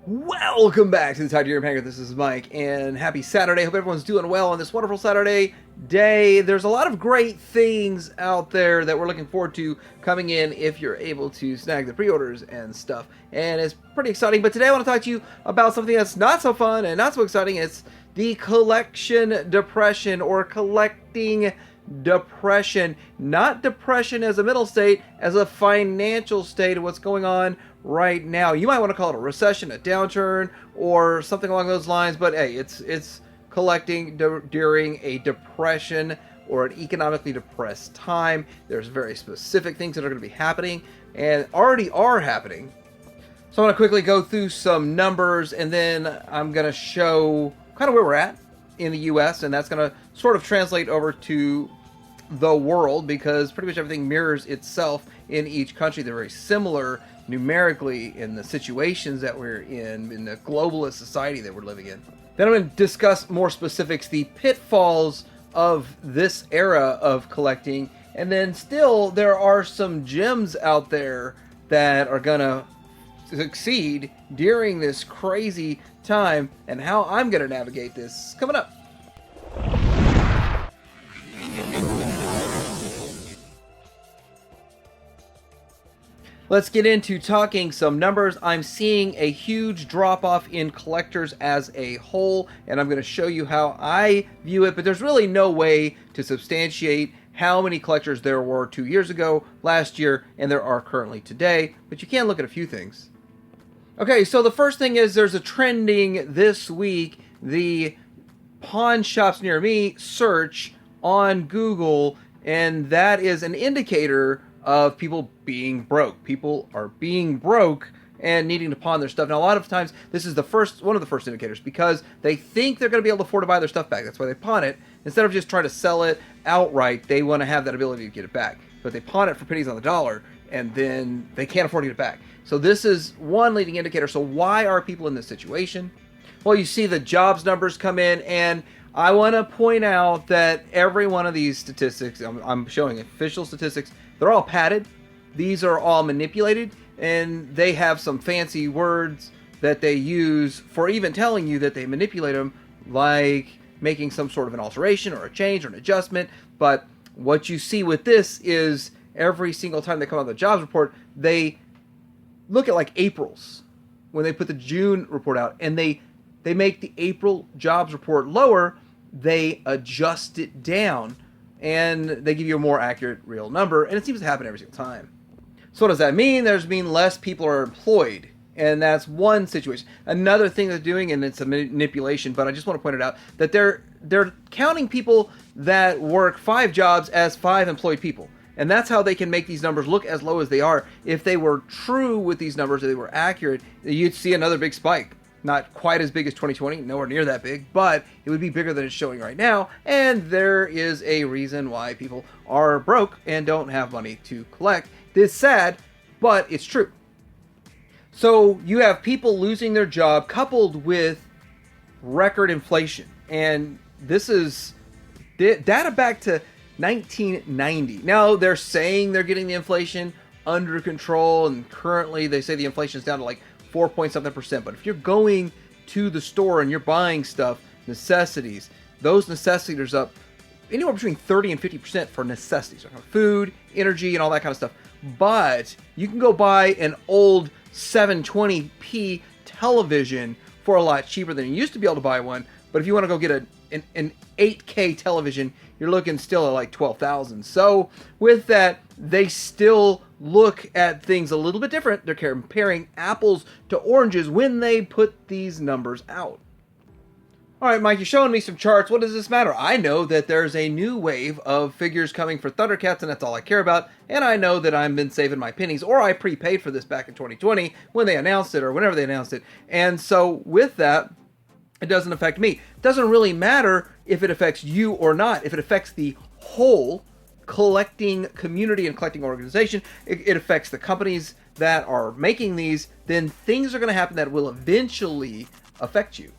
Welcome back to the Tiberium Hangar. This is Mike, and happy Saturday. Hope everyone's doing well on this wonderful Saturday day. There's a lot of great things out there that we're looking forward to coming in if you're able to snag the pre-orders and stuff. And it's pretty exciting. But today I want to talk to you about something that's not so fun and not so exciting. It's the collection depression, or collecting depression. Not depression as a mental state, as a financial state of what's going on right now. You might want to call it a recession, a downturn, or something along those lines, but hey, it's collecting during a depression or an economically depressed time. There's very specific things that are going to be happening and already are happening. So I'm going to quickly go through some numbers, and then I'm going to show kind of where we're at in the US, and that's going to sort of translate over to the world, because pretty much everything mirrors itself in each country. They're very similar numerically in the situations that we're in the globalist society that we're living in. Then I'm going to discuss more specifics, the pitfalls of this era of collecting, and then still there are some gems out there that are going to succeed during this crazy time, and how I'm going to navigate this coming up. Let's get into talking some numbers. I'm seeing a huge drop-off in collectors as a whole, and I'm going to show you how I view it, but there's really no way to substantiate how many collectors there were 2 years ago, last year, and there are currently today, but you can look at a few things. Okay, so the first thing is there's a trending this week, the pawn shops near me search on Google, and that is an indicator of people being broke. People are being broke and needing to pawn their stuff. Now, a lot of times, this is one of the first indicators, because they think they're going to be able to afford to buy their stuff back. That's why they pawn it. Instead of just trying to sell it outright, they want to have that ability to get it back. But they pawn it for pennies on the dollar, and then they can't afford to get it back. So this is one leading indicator. So why are people in this situation? Well, you see the jobs numbers come in, and I want to point out that every one of these statistics, I'm showing official statistics, they're all padded. These are all manipulated, and they have some fancy words that they use for even telling you that they manipulate them, like making some sort of an alteration or a change or an adjustment. But what you see with this is every single time they come out with a jobs report, they look at like April's when they put the June report out, and they make the April jobs report lower. They adjust it down, and they give you a more accurate real number, and it seems to happen every single time. So what does that mean? There's mean less people are employed, and that's one situation. Another thing they're doing, and it's a manipulation, but I just want to point it out, that they're counting people that work 5 jobs as 5 employed people. And that's how they can make these numbers look as low as they are. If they were true with these numbers, if they were accurate, you'd see another big spike. Not quite as big as 2020, nowhere near that big, but it would be bigger than it's showing right now. And there is a reason why people are broke and don't have money to collect. It's sad, but it's true. So you have people losing their job coupled with record inflation. And this is data back to 1990. Now they're saying they're getting the inflation under control, and currently they say the inflation is down to like 4 point something percent. But if you're going to the store and you're buying stuff, necessities, those necessities are up anywhere between 30 and 50% for necessities, so food, energy, and all that kind of stuff. But you can go buy an old 720p television for a lot cheaper than you used to be able to buy one. But if you want to go get an 8K television, you're looking still at like $12,000. So with that, they still look at things a little bit different. They're comparing apples to oranges when they put these numbers out. All right, Mike, you're showing me some charts. What does this matter? I know that there's a new wave of figures coming for Thundercats, and that's all I care about. And I know that I've been saving my pennies, or I prepaid for this back in 2020 when they announced it, or whenever they announced it. And so with that, it doesn't affect me. It doesn't really matter if it affects you or not. If it affects the whole collecting community and collecting organization, it affects the companies that are making these, then things are going to happen that will eventually affect you.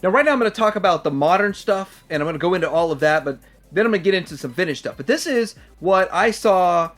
Now, right now I'm going to talk about the modern stuff, and I'm going to go into all of that, but then I'm going to get into some vintage stuff. But this is what I saw,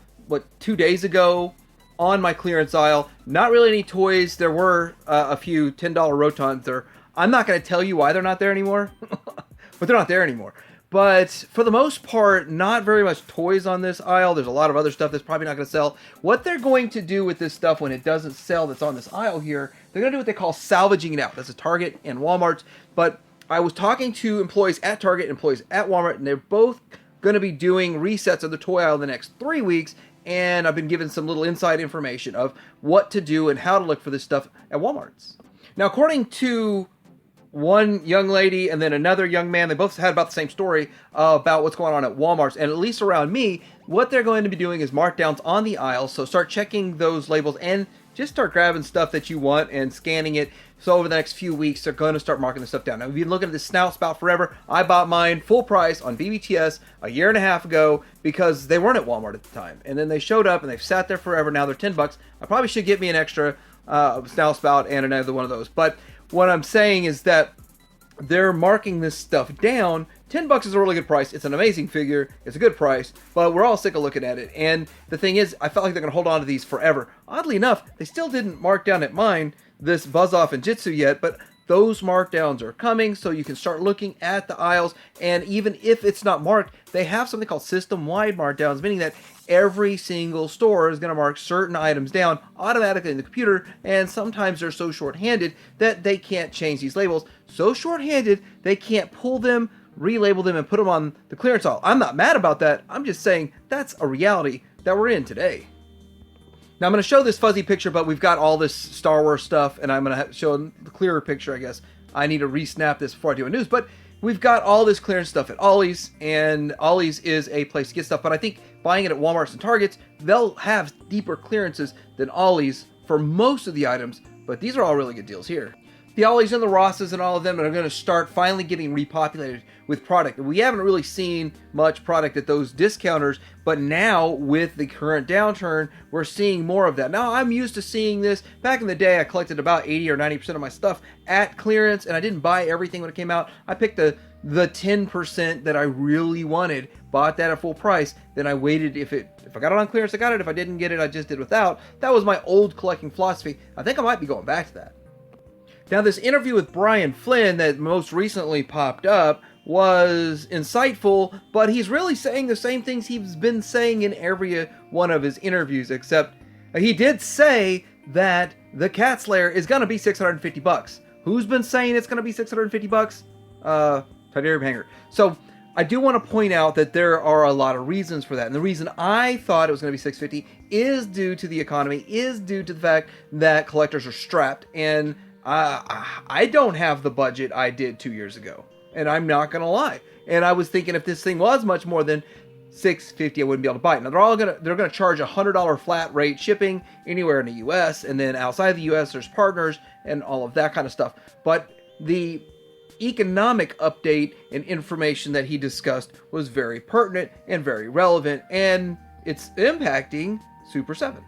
2 days ago on my clearance aisle. Not really any toys. There were a few $10 Rotons there. I'm not going to tell you why they're not there anymore, but they're not there anymore. But for the most part, not very much toys on this aisle. There's a lot of other stuff that's probably not going to sell. What they're going to do with this stuff when it doesn't sell that's on this aisle here, they're going to do what they call salvaging it out. That's a Target and Walmart. But I was talking to employees at Target, employees at Walmart, and they're both going to be doing resets of the toy aisle in the next 3 weeks. And I've been given some little inside information of what to do and how to look for this stuff at Walmart's. Now, according to one young lady and then another young man, they both had about the same story about what's going on at Walmart's. And at least around me, what they're going to be doing is markdowns on the aisle. So start checking those labels and just start grabbing stuff that you want and scanning it. So over the next few weeks, they're going to start marking this stuff down. Now, we've been looking at this Snout Spout forever. I bought mine full price on BBTS a year and a half ago because they weren't at Walmart at the time. And then they showed up and they've sat there forever. Now they're $10. I probably should get me an extra Snout Spout and another one of those. But what I'm saying is that they're marking this stuff down. $10 is a really good price. It's an amazing figure. It's a good price, but we're all sick of looking at it. And the thing is, I felt like they're going to hold on to these forever. Oddly enough, they still didn't mark down at mine this Buzz Off and Jitsu yet, but those markdowns are coming, so you can start looking at the aisles. And even if it's not marked, they have something called system-wide markdowns, meaning that every single store is going to mark certain items down automatically in the computer, and sometimes they're so short-handed that they can't change these labels. So short-handed, they can't pull them, relabel them, and put them on the clearance aisle. I'm not mad about that. I'm just saying that's a reality that we're in today. Now, I'm going to show this fuzzy picture, but we've got all this Star Wars stuff, and I'm going to show the clearer picture, I guess. I need to re-snap this before I do a news, but we've got all this clearance stuff at Ollie's, and Ollie's is a place to get stuff, but I think buying it at Walmart's and Targets, they'll have deeper clearances than Ollie's for most of the items, but these are all really good deals here. The Ollie's and the Rosses and all of them are going to start finally getting repopulated with product. We haven't really seen much product at those discounters, but now with the current downturn, we're seeing more of that. Now, I'm used to seeing this. Back in the day, I collected about 80 or 90% of my stuff at clearance, and I didn't buy everything when it came out. I picked the 10% that I really wanted, bought that at full price, then I waited. If I got it on clearance, I got it. If I didn't get it, I just did without. That was my old collecting philosophy. I think I might be going back to that. Now, this interview with Brian Flynn that most recently popped up was insightful, but he's really saying the same things he's been saying in every one of his interviews, except he did say that the Cat Slayer is going to be $650. Who's been saying it's going to be $650? Tiberium Hanger. So I do want to point out that there are a lot of reasons for that. And the reason I thought it was going to be $650 is due to the economy, is due to the fact that collectors are strapped. And I don't have the budget I did 2 years ago. And I'm not going to lie. And I was thinking if this thing was much more than $650, I wouldn't be able to buy it. Now they're going to charge $100 flat rate shipping anywhere in the US, and then outside the US there's partners and all of that kind of stuff. But the economic update and information that he discussed was very pertinent and very relevant, and it's impacting Super 7.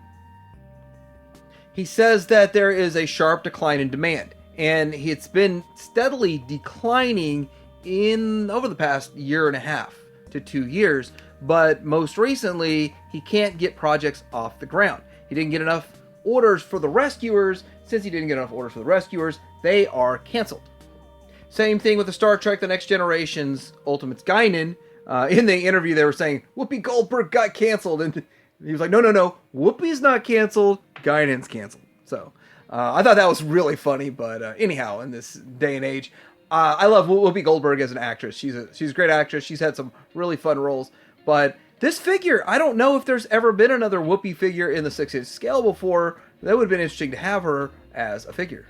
He says that there is a sharp decline in demand, and it's been steadily declining over the past year and a half to 2 years, but most recently, he can't get projects off the ground. He didn't get enough orders for the Rescuers. Since he didn't get enough orders for the Rescuers, they are canceled. Same thing with the Star Trek The Next Generation's Ultimates Guinan. In the interview, they were saying, Whoopi Goldberg got canceled, and he was like, no, Whoopi's not canceled, Guinan's canceled. So, I thought that was really funny, but anyhow, in this day and age, I love Whoopi Goldberg as an actress. She's a great actress. She's had some really fun roles, but this figure, I don't know if there's ever been another Whoopi figure in the 6-inch scale before. That would have been interesting to have her as a figure.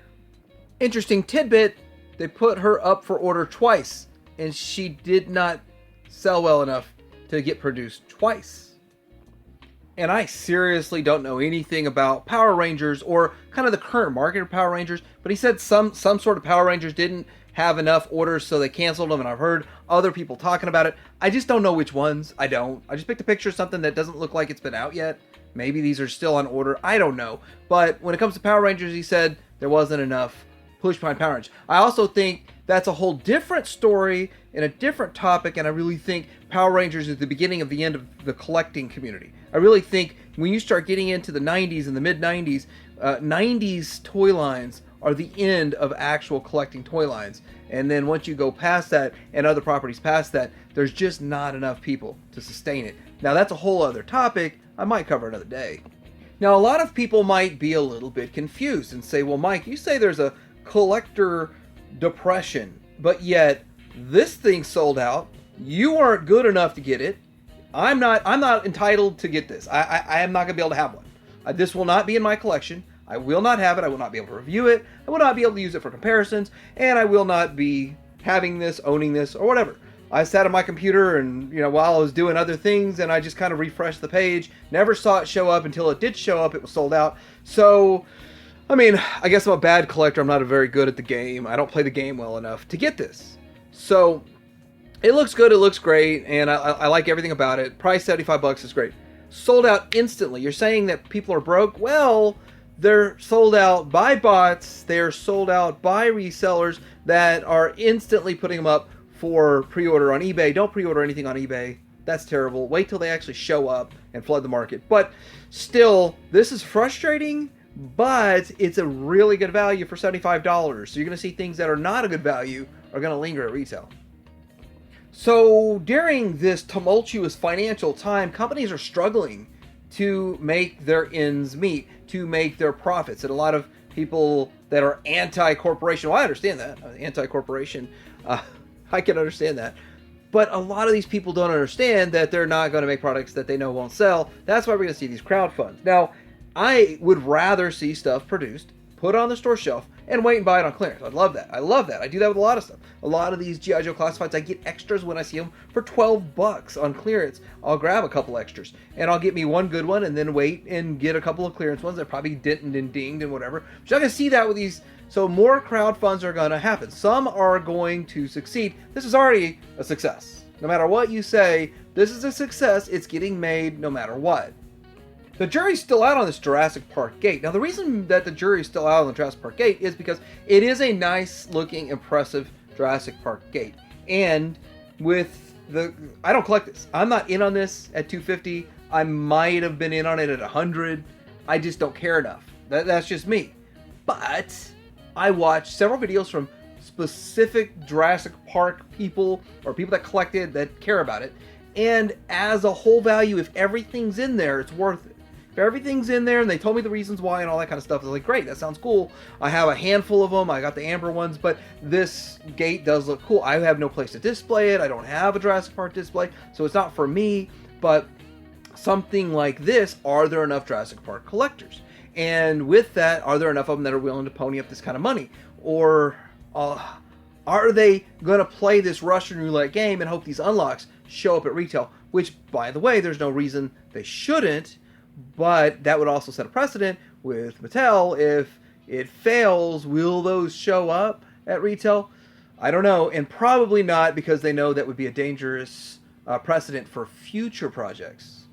Interesting tidbit, they put her up for order twice, and she did not sell well enough to get produced twice. And I seriously don't know anything about Power Rangers or kind of the current market of Power Rangers, but he said some sort of Power Rangers didn't have enough orders, so they canceled them, and I've heard other people talking about it. I just don't know which ones. I just picked a picture of something that doesn't look like it's been out yet. Maybe these are still on order. I don't know. But when it comes to Power Rangers, he said there wasn't enough push behind Power Rangers. I also think that's a whole different story and a different topic, and I really think Power Rangers is the beginning of the end of the collecting community. I really think when you start getting into the 90s and the mid-90s, 90s toy lines are the end of actual collecting toy lines. And then once you go past that and other properties past that, there's just not enough people to sustain it. Now that's a whole other topic I might cover another day. Now a lot of people might be a little bit confused and say, well, Mike, you say there's a collector depression, but yet this thing sold out. You weren't good enough to get it. I'm not entitled to get this. I am not going to be able to have one. This will not be in my collection. I will not have it. I will not be able to review it. I will not be able to use it for comparisons, and I will not be having this, owning this, or whatever. I sat on my computer and, while I was doing other things, and I just kind of refreshed the page. Never saw it show up. Until it did show up, it was sold out. So, I guess I'm a bad collector. I'm not very good at the game. I don't play the game well enough to get this. So, it looks good. It looks great, and I like everything about it. Price $75 is great. Sold out instantly. You're saying that people are broke? Well, they're sold out by bots. They're sold out by resellers that are instantly putting them up for pre-order on eBay. Don't pre-order anything on eBay. That's terrible. Wait till they actually show up and flood the market. But still, this is frustrating, but it's a really good value for $75. So you're going to see things that are not a good value are going to linger at retail. So during this tumultuous financial time, companies are struggling to make their ends meet, to make their profits. And a lot of people that are anti-corporation, well, I understand that, anti-corporation, I can understand that. But a lot of these people don't understand that they're not going to make products that they know won't sell. That's why we're going to see these crowd funds. Now, I would rather see stuff produced, put on the store shelf, and wait and buy it on clearance. I'd love that. I love that. I do that with a lot of stuff. A lot of these G.I. Joe classifieds, I get extras when I see them for $12 on clearance. I'll grab a couple extras, and I'll get me one good one, and then wait and get a couple of clearance ones that probably dented and dinged and whatever. But you're not going to see that with these. So more crowd funds are going to happen. Some are going to succeed. This is already a success. No matter what you say, this is a success. It's getting made no matter what. The jury's still out on this Jurassic Park gate. Now, the reason that the jury's still out on the Jurassic Park gate is because it is a nice-looking, impressive Jurassic Park gate. And with I don't collect this. I'm not in on this at $250. I might have been in on it at $100. I just don't care enough. That's just me. But I watched several videos from specific Jurassic Park people or people that collect it, that care about it. And as a whole value, if everything's in there, it's worth it. If everything's in there and they told me the reasons why and all that kind of stuff, I was like, great, that sounds cool. I have a handful of them. I got the amber ones, but this gate does look cool. I have no place to display it. I don't have a Jurassic Park display, so it's not for me. But something like this, are there enough Jurassic Park collectors? And with that, are there enough of them that are willing to pony up this kind of money? Or are they going to play this Russian roulette game and hope these unlocks show up at retail? Which, by the way, there's no reason they shouldn't. But that would also set a precedent with Mattel. If it fails, will those show up at retail? I don't know, and probably not, because they know that would be a dangerous precedent for future projects.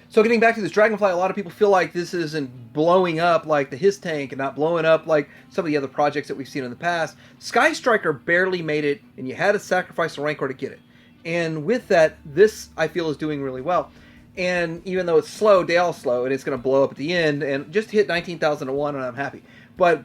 So getting back to this Dragonfly, a lot of people feel like this isn't blowing up like the His Tank and not blowing up like some of the other projects that we've seen in the past. Sky Striker barely made it, and you had to sacrifice a Rancor to get it. And with that, this, I feel, is doing really well. And even though it's slow, Dale's slow, and it's going to blow up at the end, and just hit 19,001, and I'm happy. But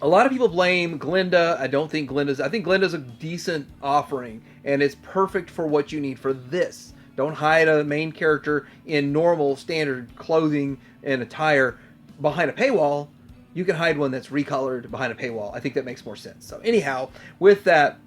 a lot of people blame Glinda. I think Glinda's a decent offering, and it's perfect for what you need for this. Don't hide a main character in normal, standard clothing and attire behind a paywall. You can hide one that's recolored behind a paywall. I think that makes more sense. So anyhow, with that,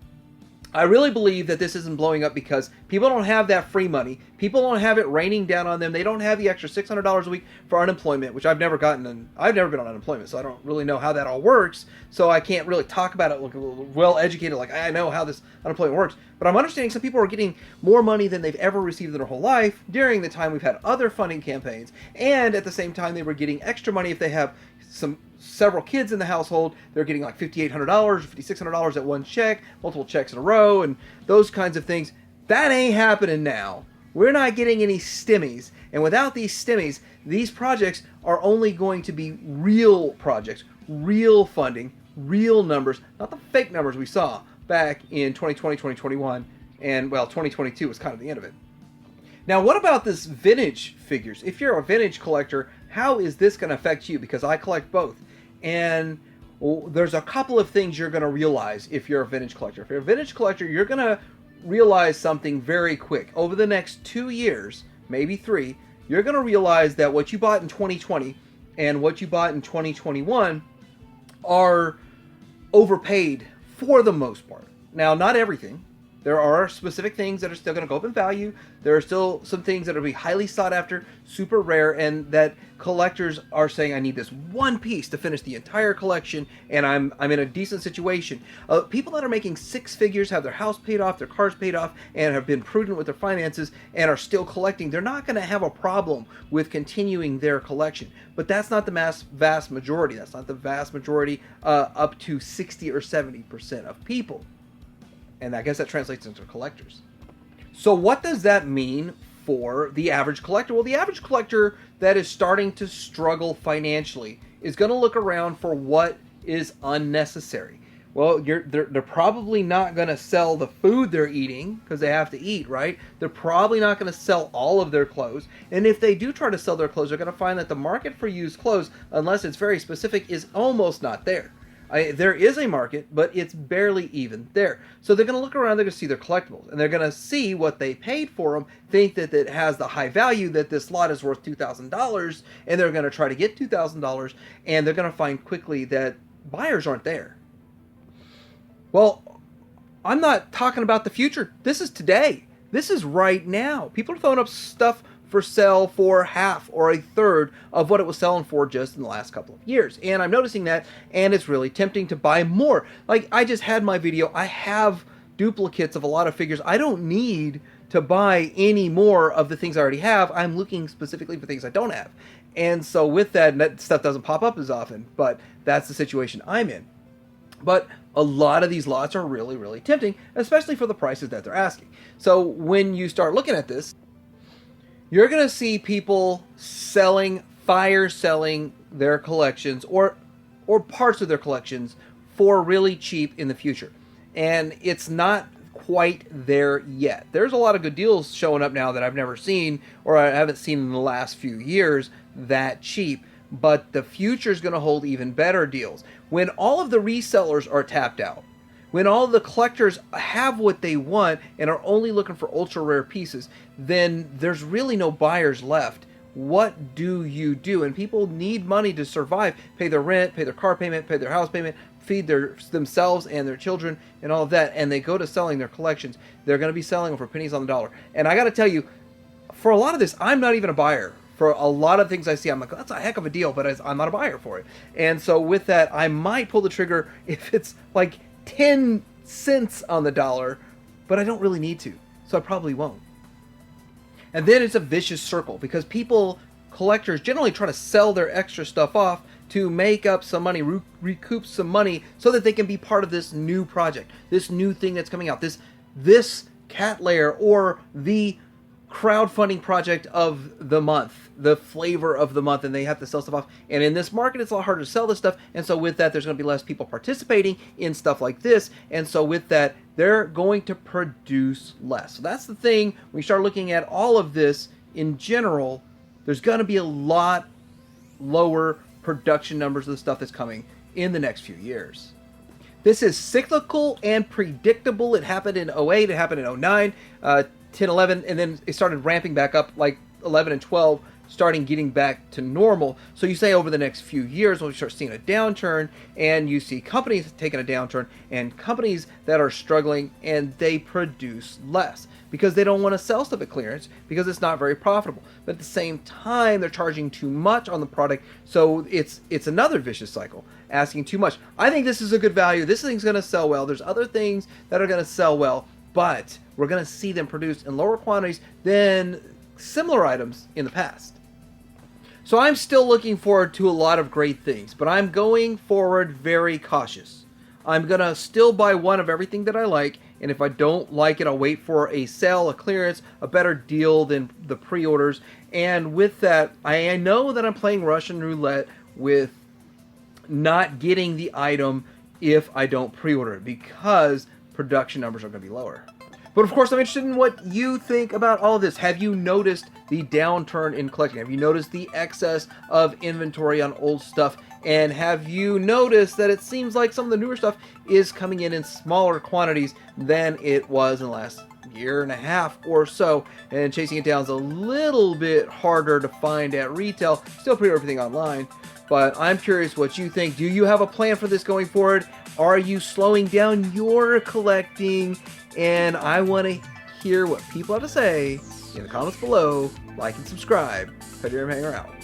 I really believe that this isn't blowing up because people don't have that free money. People don't have it raining down on them. They don't have the extra $600 a week for unemployment, which I've never gotten. I've never been on unemployment, so I don't really know how that all works. So I can't really talk about it well educated, like I know how this unemployment works. But I'm understanding some people are getting more money than they've ever received in their whole life during the time we've had other funding campaigns. And at the same time, they were getting extra money if they have several kids in the household. They're getting like $5,800, $5,600 at one check, multiple checks in a row, and those kinds of things. That ain't happening now. We're not getting any stimmies, and without these stimmies, these projects are only going to be real projects, real funding, real numbers, not the fake numbers we saw back in 2020, 2021, and well, 2022 was kind of the end of it. Now, what about this vintage figures? If you're a vintage collector, how is this going to affect you? Because I collect both. And there's a couple of things you're going to realize if you're a vintage collector. If you're a vintage collector, you're going to realize something very quick. Over the next 2 years, maybe 3, you're going to realize that what you bought in 2020 and what you bought in 2021 are overpaid for the most part. Now, not everything. There are specific things that are still going to go up in value. There are still some things that will be highly sought after, super rare, and that collectors are saying, I need this one piece to finish the entire collection, and I'm in a decent situation. People that are making 6 figures, have their house paid off, their cars paid off, and have been prudent with their finances, and are still collecting, they're not going to have a problem with continuing their collection. But that's not the vast majority. That's not the vast majority, up to 60 or 70% of people. And I guess that translates into collectors. So what does that mean for the average collector? Well, the average collector that is starting to struggle financially is going to look around for what is unnecessary. Well, they're probably not going to sell the food they're eating because they have to eat, right? They're probably not going to sell all of their clothes. And if they do try to sell their clothes, they're going to find that the market for used clothes, unless it's very specific, is almost not there. There is a market, but it's barely even there. So they're going to look around, they're going to see their collectibles, and they're going to see what they paid for them, think that it has the high value, that this lot is worth $2,000, and they're going to try to get $2,000, and they're going to find quickly that buyers aren't there. Well, I'm not talking about the future. This is today. This is right now. People are throwing up stuff for sale for half or a third of what it was selling for just in the last couple of years. And I'm noticing that, and it's really tempting to buy more. Like, I just had my video. I have duplicates of a lot of figures. I don't need to buy any more of the things I already have. I'm looking specifically for things I don't have. And so with that stuff doesn't pop up as often, but that's the situation I'm in. But a lot of these lots are really, really tempting, especially for the prices that they're asking. So when you start looking at this, you're going to see people fire selling their collections or parts of their collections for really cheap in the future. And it's not quite there yet. There's a lot of good deals showing up now that I've never seen, or I haven't seen in the last few years that cheap. But the future is going to hold even better deals. When all of the resellers are tapped out, when all the collectors have what they want and are only looking for ultra rare pieces, then there's really no buyers left. What do you do? And people need money to survive, pay their rent, pay their car payment, pay their house payment, feed themselves and their children and all of that. And they go to selling their collections. They're going to be selling them for pennies on the dollar. And I got to tell you, for a lot of this, I'm not even a buyer. For a lot of things I see, I'm like, that's a heck of a deal, but I'm not a buyer for it. And so with that, I might pull the trigger if it's like 10 cents on the dollar, but I don't really need to, so I probably won't. And then it's a vicious circle because collectors generally try to sell their extra stuff off to make up some money, recoup some money so that they can be part of this new project, this new thing that's coming out, this cat lair or the crowdfunding project of the month, the flavor of the month, and they have to sell stuff off. And in this market, it's a lot harder to sell this stuff. And so with that, there's going to be less people participating in stuff like this. And so with that, they're going to produce less. So that's the thing. When you start looking at all of this in general, there's going to be a lot lower production numbers of the stuff that's coming in the next few years. This is cyclical and predictable. It happened in 08, it happened in 09, 10, 11, and then it started ramping back up like 11 and 12, starting getting back to normal. So you say over the next few years, we'll start seeing a downturn, and you see companies taking a downturn, and companies that are struggling, and they produce less because they don't want to sell stuff at clearance because it's not very profitable. But at the same time, they're charging too much on the product, so it's another vicious cycle, asking too much. I think this is a good value. This thing's going to sell well. There's other things that are going to sell well, but we're going to see them produced in lower quantities than similar items in the past. So I'm still looking forward to a lot of great things, but I'm going forward very cautious. I'm going to still buy one of everything that I like, and if I don't like it, I'll wait for a sale, a clearance, a better deal than the pre-orders. And with that, I know that I'm playing Russian roulette with not getting the item if I don't pre-order it, because production numbers are going to be lower. But of course, I'm interested in what you think about all of this. Have you noticed the downturn in collecting? Have you noticed the excess of inventory on old stuff? And have you noticed that it seems like some of the newer stuff is coming in smaller quantities than it was in the last year and a half or so, and chasing it down is a little bit harder to find at retail. Still pre-order everything online, but I'm curious what you think. Do you have a plan for this going forward? Are you slowing down your collecting? And I want to hear what people have to say in the comments below. Like and subscribe. Pedro Hanger out.